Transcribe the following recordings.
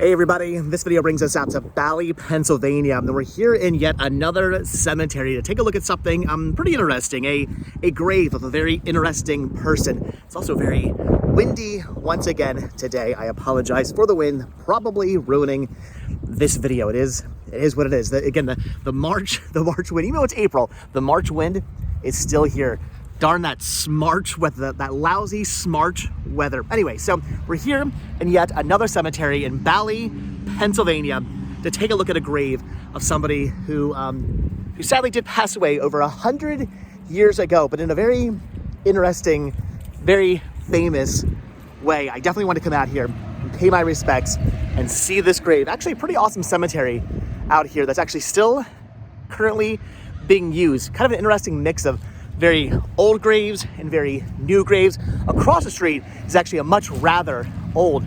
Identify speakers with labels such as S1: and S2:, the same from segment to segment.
S1: Hey everybody, this video brings us out to Bally, Pennsylvania, and we're here in yet another cemetery to take a look at something pretty interesting, a grave of a very interesting person. It's also very windy once again today. I apologize for the wind, probably ruining this video. It is what it is. The March wind, even though it's April, the March wind is still here. Darn that smart weather, that lousy smart weather. Anyway, so we're here in yet another cemetery in Bally, Pennsylvania, to take a look at a grave of somebody who sadly did pass away over 100 years ago, but in a very interesting, very famous way. I definitely want to come out here and pay my respects and see this grave. Actually, a pretty awesome cemetery out here that's actually still currently being used. Kind of an interesting mix of very old graves and very new graves. Across the street is actually a much rather old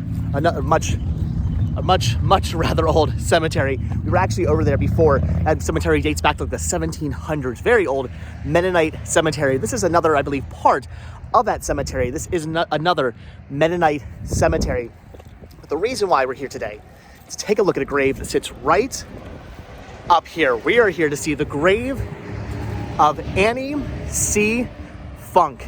S1: cemetery. We were actually over there before. That cemetery dates back to like the 1700s. Very old Mennonite cemetery. This is another, I believe, part of that cemetery. This is another Mennonite cemetery. But the reason why we're here today is to take a look at a grave that sits right up here. We are here to see the grave of Annie C. Funk,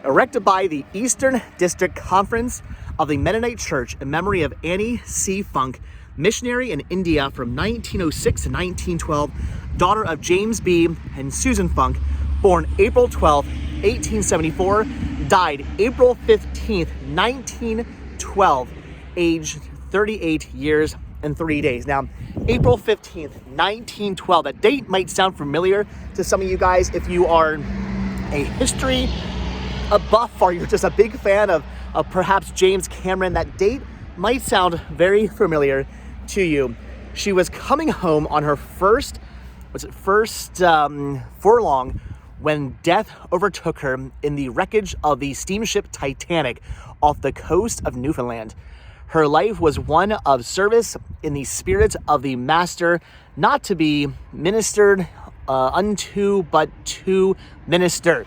S1: erected by the Eastern District Conference of the Mennonite Church in memory of Annie C. Funk, missionary in India from 1906 to 1912, daughter of James B. and Susan Funk, born April 12, 1874, died April 15, 1912, aged 38 years and 3 days. Now, April 15th, 1912. That date might sound familiar to some of you guys if you are a history buff or you're just a big fan of perhaps James Cameron. That date might sound very familiar to you. She was coming home on her first furlong when death overtook her in the wreckage of the steamship Titanic off the coast of Newfoundland. Her life was one of service in the spirit of the master, not to be ministered unto, but to minister.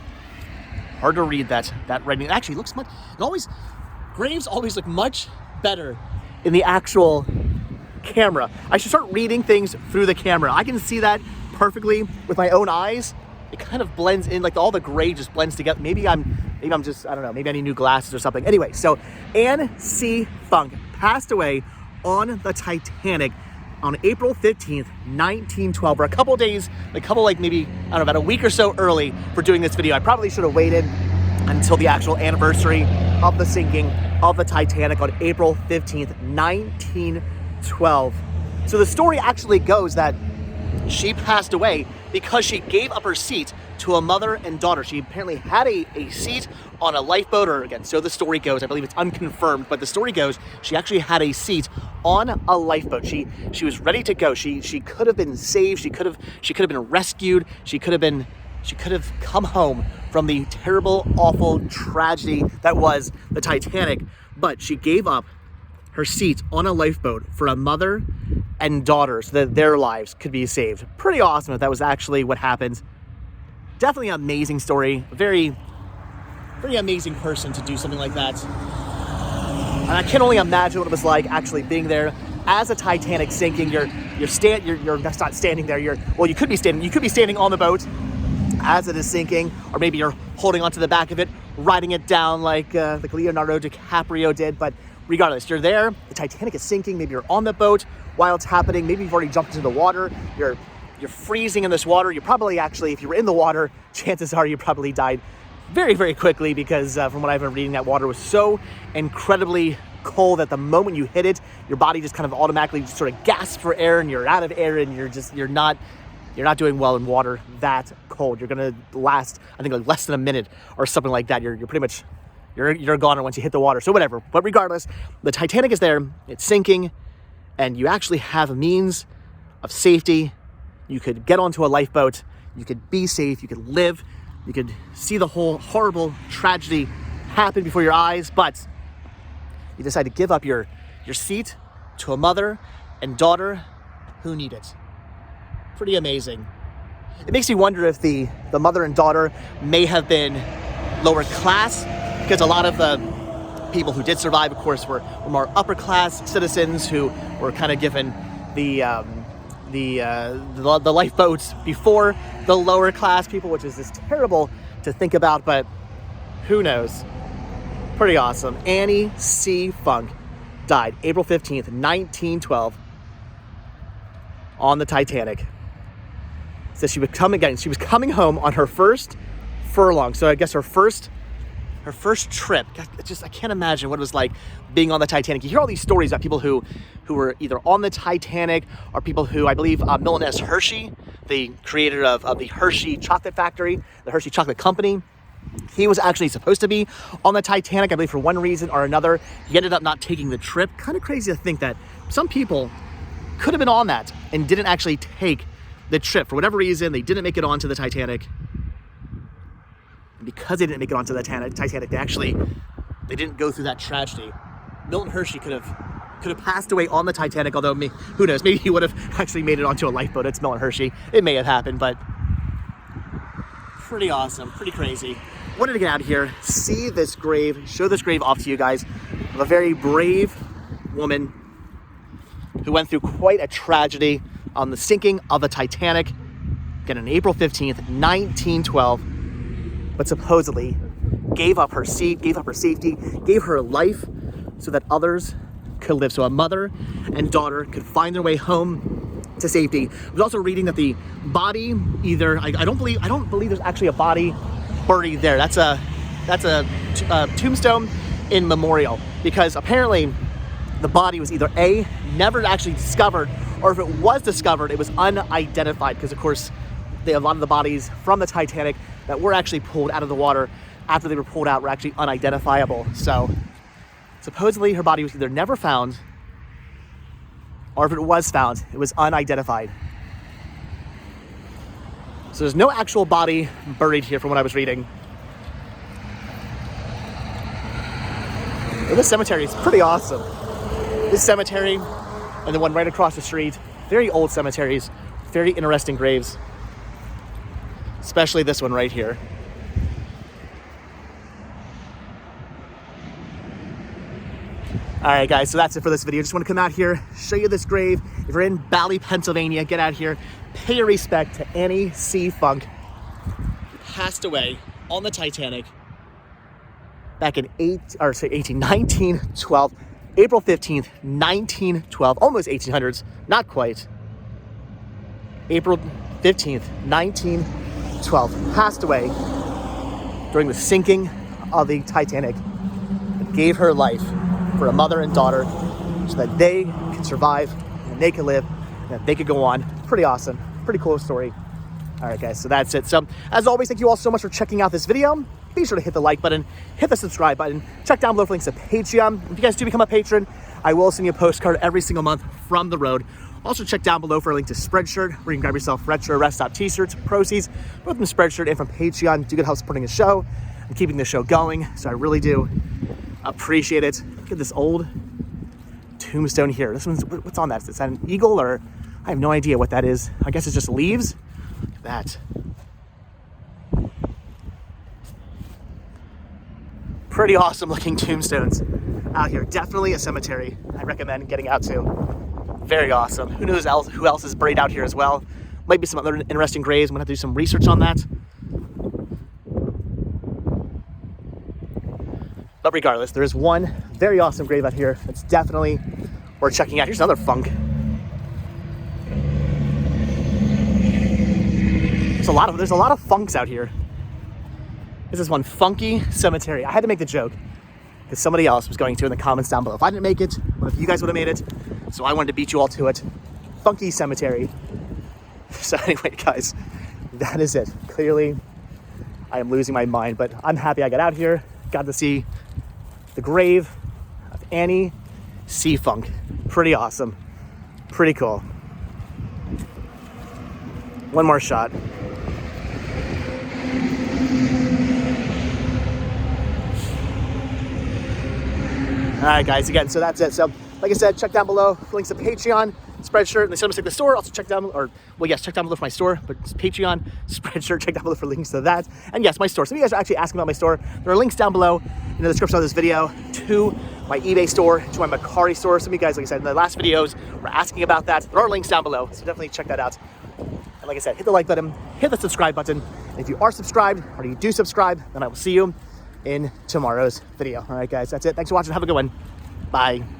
S1: Hard to read that writing. It actually looks graves always look much better in the actual camera. I should start reading things through the camera. I can see that perfectly with my own eyes. It kind of blends in, like all the gray just blends together. Maybe I'm just, I don't know, maybe I need new glasses or something. Anyway, so Anne C. Funk passed away on the Titanic on April 15th, 1912. We're maybe, I don't know, about a week or so early for doing this video. I probably should have waited until the actual anniversary of the sinking of the Titanic on April 15th, 1912. So the story actually goes that she passed away because she gave up her seat to a mother and daughter. She apparently had a seat on a lifeboat, or again, so the story goes, I believe it's unconfirmed, but the story goes she actually had a seat on a lifeboat. She was ready to go. She could have been saved. She could have been rescued. She could have come home from the terrible, awful tragedy that was the Titanic, but she gave up her seat on a lifeboat for a mother and daughter so that their lives could be saved. Pretty awesome if that was actually what happened. Definitely an amazing story. Very, very amazing person to do something like that. And I can only imagine what it was like actually being there as the Titanic sinking. You're not standing there. You could be standing on the boat as it is sinking, or maybe you're holding onto the back of it, riding it down like Leonardo DiCaprio did. But regardless, you're there, the Titanic is sinking, maybe you're on the boat while it's happening, maybe you've already jumped into the water, you're freezing in this water. You probably actually, if you were in the water, chances are you probably died very, very quickly because from what I've been reading, that water was so incredibly cold that the moment you hit it, your body just kind of automatically just sort of gasps for air and you're out of air and you're not doing well in water that cold. You're gonna last, I think, like less than a minute or something like that. You're pretty much, you're a goner once you hit the water, so whatever. But regardless, the Titanic is there, it's sinking, and you actually have a means of safety. You could get onto a lifeboat, you could be safe, you could live, you could see the whole horrible tragedy happen before your eyes, but you decide to give up your seat to a mother and daughter who need it. Pretty amazing. It makes me wonder if the mother and daughter may have been lower class, because a lot of the People who did survive, of course, were more upper class citizens who were kind of given the lifeboats before the lower class people, which is just terrible to think about, but who knows? Pretty awesome. Annie C. Funk died April 15th, 1912 on the Titanic. So she was coming home on her first furlong. So I guess her first trip. I can't imagine what it was like being on the Titanic. You hear all these stories about people who were either on the Titanic or people who, I believe, Milton S. Hershey, the creator of the Hershey chocolate factory, the Hershey chocolate company, he was actually supposed to be on the Titanic. I believe for one reason or another, he ended up not taking the trip. Kind of crazy to think that some people could have been on that and didn't actually take the trip. For whatever reason, they didn't make it onto the Titanic. And because they didn't make it onto the Titanic, they didn't go through that tragedy. Milton Hershey could have passed away on the Titanic, although who knows, maybe he would have actually made it onto a lifeboat. It's Milton Hershey. It may have happened, but pretty awesome, pretty crazy. Wanted to get out of here, see this grave, show this grave off to you guys of a very brave woman who went through quite a tragedy on the sinking of the Titanic, again on April 15th, 1912, but supposedly gave up her seat, gave up her safety, gave her life so that others could live, so a mother and daughter could find their way home to safety. I was also reading that the body I don't believe there's actually a body buried there. That's a tombstone in memorial, because apparently the body was either never actually discovered, or if it was discovered, it was unidentified, because of course a lot of the bodies from the Titanic that were actually pulled out of the water after they were pulled out were actually unidentifiable. So supposedly her body was either never found, or if it was found, it was unidentified. So there's no actual body buried here from what I was reading. And this cemetery is pretty awesome. This cemetery and the one right across the street, very old cemeteries, very interesting graves. Especially this one right here. All right, guys, so that's it for this video. Just want to come out here, show you this grave. If you're in Bally, Pennsylvania, get out here, pay your respect to Annie C. Funk, who passed away on the Titanic back in 1912, April 15th, 1912, almost 1800s, not quite. April 15th, 1912, passed away during the sinking of the Titanic, and gave her life for a mother and daughter so that they can survive and they can live and that they could go on. Pretty awesome, pretty cool story. All right, guys, so that's it. So as always, thank you all so much for checking out this video. Be sure to hit the like button, hit the subscribe button, check down below for links to Patreon. If you guys do become a patron, I will send you a postcard every single month from the road. Also check down below for a link to Spreadshirt, where you can grab yourself retro rest stop t-shirts, proceeds, both from Spreadshirt and from Patreon. Do good help supporting the show and keeping the show going. So I really do appreciate it. Look at this old tombstone here. This one's, what's on that? Is that an eagle, or I have no idea what that is. I guess it's just leaves. Look at that. Pretty awesome looking tombstones out here. Definitely a cemetery I recommend getting out to. Very awesome. Who knows who else is buried out here as well. Might be some other interesting graves. I'm gonna have to do some research on that. But regardless, there is one very awesome grave out here that's definitely worth checking out. Here's another funk. There's a lot of funks out here. This is one funky cemetery. I had to make the joke because somebody else was going to in the comments down below. If I didn't make it, what if you guys would have made it? So I wanted to beat you all to it. Funky cemetery. So anyway, guys, that is it. Clearly, I am losing my mind, but I'm happy I got out here. Got to see the grave of Annie C. Funk. Pretty awesome. Pretty cool. One more shot. All right, guys, again, so that's it. So, like I said, check down below for links to Patreon, Spreadshirt, and the Cinema Stick the store. Also check down, check down below for my store, but Patreon, Spreadshirt, check down below for links to that. And yes, my store. Some of you guys are actually asking about my store. There are links down below in the description of this video to my eBay store, to my Mercari store. Some of you guys, like I said in the last videos, were asking about that. There are links down below, so definitely check that out. And like I said, hit the like button, hit the subscribe button. And if you are subscribed, or you do subscribe, then I will see you in tomorrow's video. All right, guys, that's it. Thanks for watching. Have a good one. Bye.